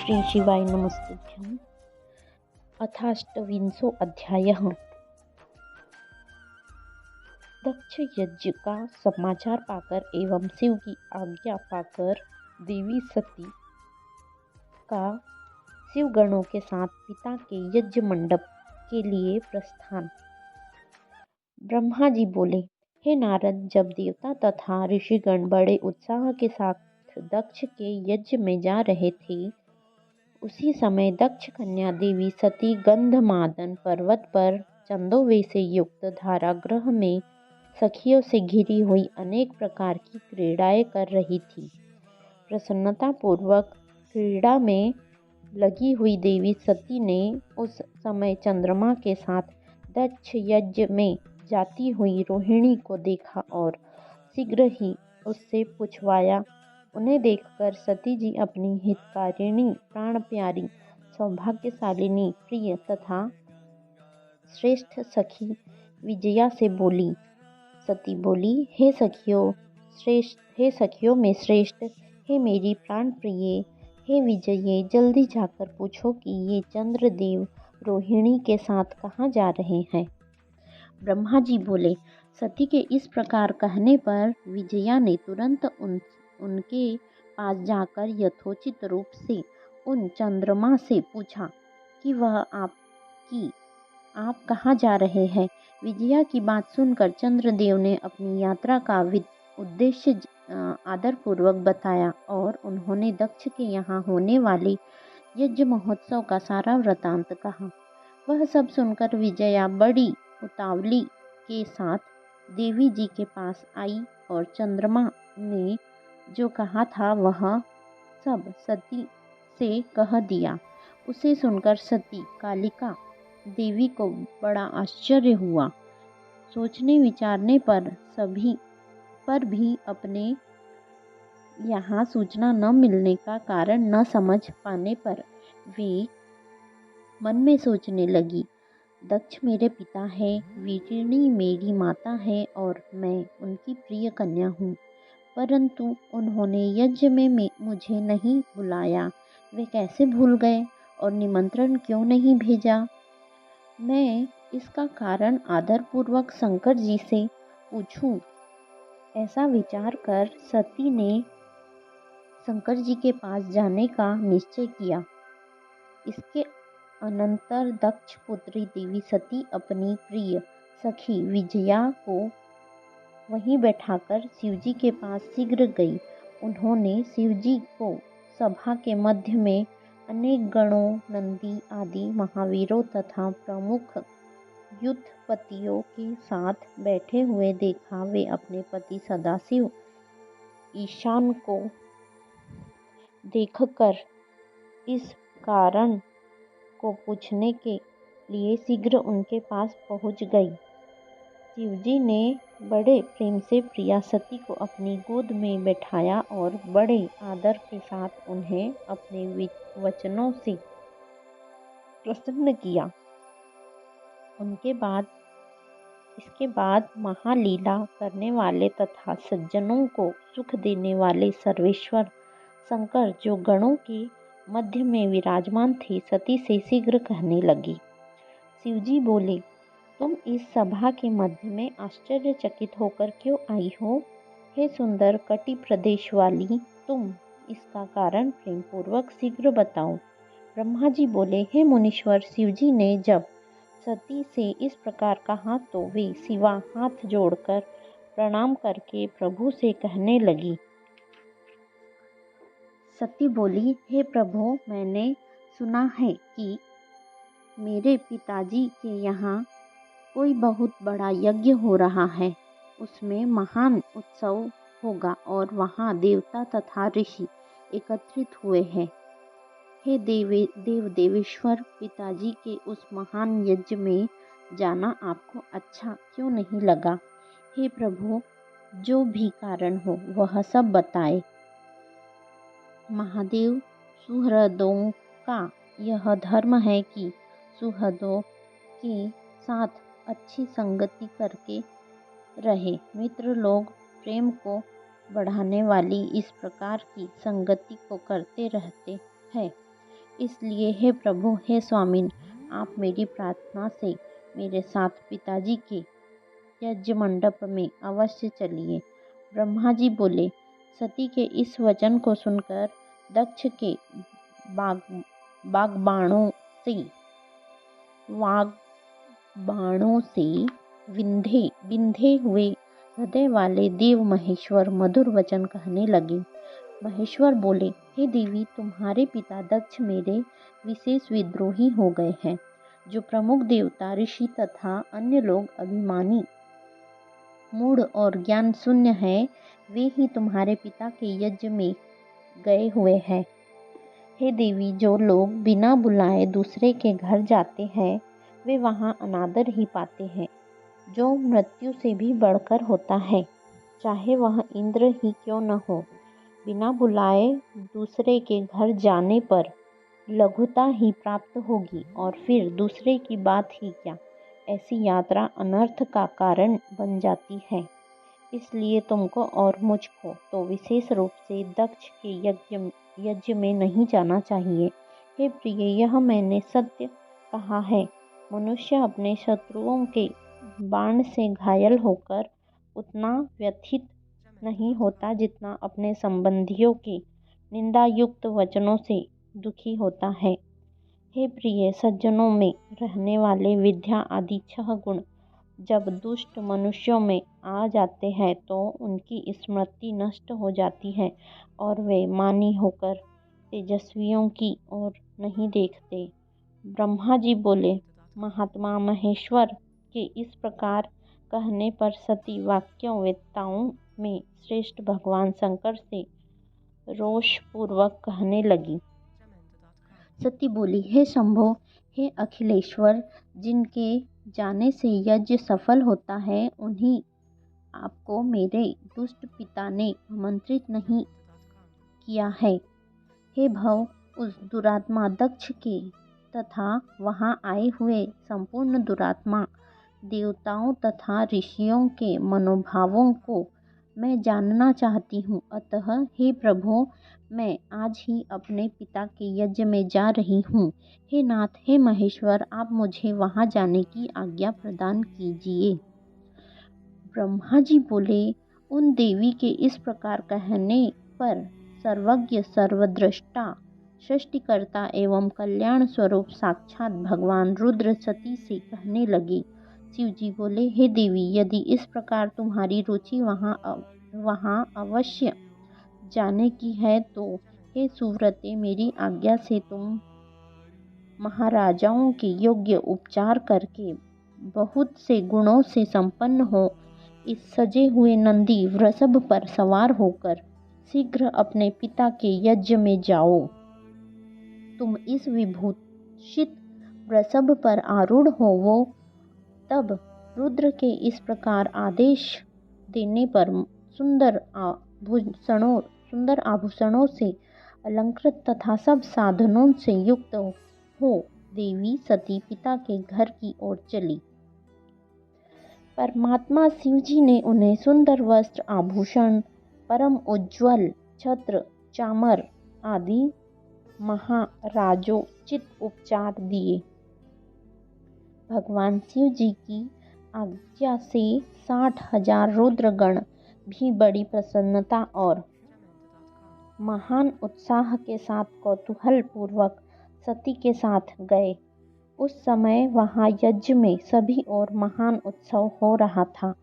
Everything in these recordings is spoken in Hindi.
श्री शिवाय नमस्तुभ्यम्। अथाष्टविंशो अध्यायः। दक्ष यज्ञ का समाचार पाकर एवं शिव की आज्ञा पाकर देवी सती का शिवगणों के साथ पिता के यज्ञ मंडप के लिए प्रस्थान। ब्रह्मा जी बोले, हे नारद, जब देवता तथा ऋषिगण बड़े उत्साह के साथ दक्ष के यज्ञ में जा रहे थे, उसी समय दक्ष कन्या देवी सती गंधमादन पर्वत पर चंदोवे से युक्त धारागृह में सखियों से घिरी हुई अनेक प्रकार की क्रीड़ाएं कर रही थी। प्रसन्नतापूर्वक क्रीड़ा में लगी हुई देवी सती ने उस समय चंद्रमा के साथ दक्ष यज्ञ में जाती हुई रोहिणी को देखा और शीघ्र ही उससे पूछवाया। उन्हें देखकर सती जी अपनी हितकारिणी, प्राण प्यारी, सौभाग्यशालिनी, प्रिय तथा श्रेष्ठ सखी विजया से बोली। सती बोली, हे सखियों में श्रेष्ठ, हे मेरी प्राण प्रिय, हे विजये, जल्दी जाकर पूछो कि ये चंद्रदेव रोहिणी के साथ कहाँ जा रहे हैं। ब्रह्मा जी बोले। सती के इस प्रकार कहने पर विजया ने तुरंत उनके पास जाकर यथोचित रूप से उन चंद्रमा से पूछा कि आप कहाँ जा रहे हैं। विजया की बात सुनकर चंद्रदेव ने अपनी यात्रा का उद्देश्य आदरपूर्वक बताया और उन्होंने दक्ष के यहाँ होने वाले यज्ञ महोत्सव का सारा वृतांत कहा। वह सब सुनकर विजया बड़ी उतावली के साथ देवी जी के पास आई और चंद्रमा ने जो कहा था वह सब सती से कह दिया। उसे सुनकर सती कालिका देवी को बड़ा आश्चर्य हुआ। सोचने विचारने पर भी अपने यहाँ सूचना न मिलने का कारण न समझ पाने पर वे मन में सोचने लगी, दक्ष मेरे पिता है, वीरिणी मेरी माता है और मैं उनकी प्रिय कन्या हूँ, परंतु उन्होंने यज्ञ में मुझे नहीं बुलाया। वे कैसे भूल गए और निमंत्रण क्यों नहीं भेजा। मैं इसका कारण आदरपूर्वक शंकर जी से पूछूं। ऐसा विचार कर सती ने शंकर जी के पास जाने का निश्चय किया। इसके अनंतर दक्ष पुत्री देवी सती अपनी प्रिय सखी विजया को वहीं बैठाकर शिवजी के पास शीघ्र गई। उन्होंने शिवजी को सभा के मध्य में अनेक गणों, नंदी आदि महावीरों तथा प्रमुख युद्धपतियों के साथ बैठे हुए देखा। वे अपने पति सदाशिव ईशान को देखकर इस कारण को पूछने के लिए शीघ्र उनके पास पहुंच गई। शिवजी ने बड़े प्रेम से प्रिया सती को अपनी गोद में बैठाया और बड़े आदर के साथ उन्हें अपने वचनों से प्रसन्न किया। इसके बाद महालीला करने वाले तथा सज्जनों को सुख देने वाले सर्वेश्वर शंकर, जो गणों के मध्य में विराजमान थे, सती से शीघ्र कहने लगी। शिवजी बोले, तुम इस सभा के मध्य में आश्चर्यचकित होकर क्यों आई हो। हे सुंदर कटि प्रदेश वाली, तुम इसका कारण प्रेम पूर्वक शीघ्र बताओ। ब्रह्मा जी बोले, हे मुनीश्वर, शिवजी ने जब सती से इस प्रकार कहा तो वे सिवा हाथ जोड़कर प्रणाम करके प्रभु से कहने लगी। सती बोली, हे प्रभु, मैंने सुना है कि मेरे पिताजी के यहाँ कोई बहुत बड़ा यज्ञ हो रहा है। उसमें महान उत्सव होगा और वहाँ देवता तथा ऋषि एकत्रित हुए हैं। हे देवेश्वर, पिताजी के उस महान यज्ञ में जाना आपको अच्छा क्यों नहीं लगा। हे प्रभु, जो भी कारण हो वह सब बताए। महादेव सुहृदों का यह धर्म है कि सुहृदों के साथ अच्छी संगति करके रहे। मित्र लोग प्रेम को बढ़ाने वाली इस प्रकार की संगति को करते रहते हैं। इसलिए हे प्रभु, हे स्वामिन, आप मेरी प्रार्थना से मेरे साथ पिताजी के यज्ञ मंडप में अवश्य चलिए। ब्रह्मा जी बोले। सती के इस वचन को सुनकर दक्ष के बाग बागबाणों से वागबाणों से विंधे हुए हृदय वाले देव महेश्वर मधुर वचन कहने लगे। महेश्वर बोले, हे देवी, तुम्हारे पिता दक्ष मेरे विशेष विद्रोही हो गए हैं। जो प्रमुख देवता, ऋषि तथा अन्य लोग अभिमानी, मूढ़ और ज्ञान शून्य हैं, वे ही तुम्हारे पिता के यज्ञ में गए हुए हैं। हे देवी, जो लोग बिना बुलाए दूसरे के घर जाते हैं, वे वहाँ अनादर ही पाते हैं, जो मृत्यु से भी बढ़कर होता है, चाहे वह इंद्र ही क्यों न हो। बिना बुलाए दूसरे के घर जाने पर लघुता ही प्राप्त होगी, और फिर दूसरे की बात ही क्या, ऐसी यात्रा अनर्थ का कारण बन जाती है। इसलिए तुमको और मुझको तो विशेष रूप से दक्ष के यज्ञ में नहीं जाना चाहिए। हे प्रिय, यह मैंने सत्य कहा है। मनुष्य अपने शत्रुओं के बाण से घायल होकर उतना व्यथित नहीं होता जितना अपने संबंधियों के निंदायुक्त वचनों से दुखी होता है। हे प्रिय, सज्जनों में रहने वाले विद्या आदि 6 गुण जब दुष्ट मनुष्यों में आ जाते हैं तो उनकी स्मृति नष्ट हो जाती है और वे मानी होकर तेजस्वियों की ओर नहीं देखते। ब्रह्मा जी बोले। महात्मा महेश्वर के इस प्रकार कहने पर सती वाक्यों वेत्ताओं में श्रेष्ठ भगवान शंकर से रोषपूर्वक कहने लगी। सती बोली, हे शंभो, हे अखिलेश्वर, जिनके जाने से यज्ञ सफल होता है, उन्हीं आपको मेरे दुष्ट पिता ने आमंत्रित नहीं किया है। हे भव, उस दुरात्मा दक्ष के तथा वहाँ आए हुए संपूर्ण दुरात्मा देवताओं तथा ऋषियों के मनोभावों को मैं जानना चाहती हूँ। अतः हे प्रभु, मैं आज ही अपने पिता के यज्ञ में जा रही हूँ। हे नाथ, हे महेश्वर, आप मुझे वहाँ जाने की आज्ञा प्रदान कीजिए। ब्रह्मा जी बोले। उन देवी के इस प्रकार कहने पर सर्वज्ञ, सर्वद्रष्टा, सृष्टिकर्ता एवं कल्याण स्वरूप साक्षात भगवान रुद्र सती से कहने लगे। शिव जी बोले, हे देवी, यदि इस प्रकार तुम्हारी रुचि वहाँ अवश्य जाने की है तो हे सुव्रते, मेरी आज्ञा से तुम महाराजाओं के योग्य उपचार करके बहुत से गुणों से संपन्न हो इस सजे हुए नंदी वृषभ पर सवार होकर शीघ्र अपने पिता के यज्ञ में जाओ। तुम इस विभूषित वृषभ पर आरूढ़ होवो। तब रुद्र के इस प्रकार आदेश देने पर सुंदर आभूषणों से अलंकृत तथा सब साधनों से युक्त हो देवी सती पिता के घर की ओर चली। परमात्मा शिव जी ने उन्हें सुंदर वस्त्र, आभूषण, परम उज्ज्वल छत्र, चामर आदि महाराजोचित उपचार दिए। भगवान शिव जी की आज्ञा से 60,000 रुद्रगण भी बड़ी प्रसन्नता और महान उत्साह के साथ कौतूहल पूर्वक सती के साथ गए। उस समय वहाँ यज्ञ में सभी और महान उत्सव हो रहा था।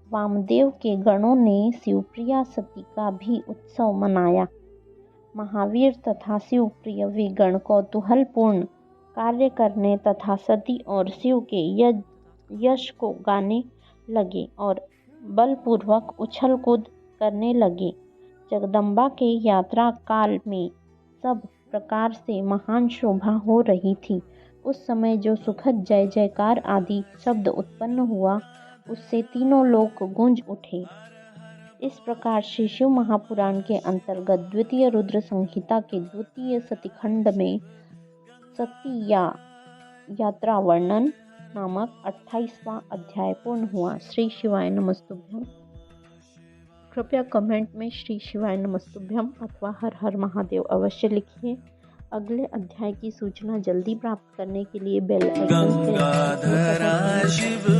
वामदेव के गणों ने शिवप्रिया सती का भी उत्सव मनाया। महावीर तथा शिवप्रिय वे गण कौतूहलपूर्ण कार्य करने तथा सती और शिव के यश को गाने लगे और बलपूर्वक उछल कूद करने लगे। जगदम्बा के यात्रा काल में सब प्रकार से महान शोभा हो रही थी। उस समय जो सुखद जय जयकार आदि शब्द उत्पन्न हुआ, उससे तीनों लोक गूंज उठे। इस प्रकार श्री शिव महापुराण के अंतर्गत द्वितीय रुद्र संहिता के द्वितीय सतीखंड में सती यात्रा वर्णन नामक 28वां अध्याय पूर्ण हुआ। श्री शिवाय नमस्तुभ्यम। कृपया कमेंट में श्री शिवाय नमस्तुभ्यम अथवा हर हर महादेव अवश्य लिखिए। अगले अध्याय की सूचना जल्दी प्राप्त करने के लिए बेल आइकन प्रेस कीजिए तथा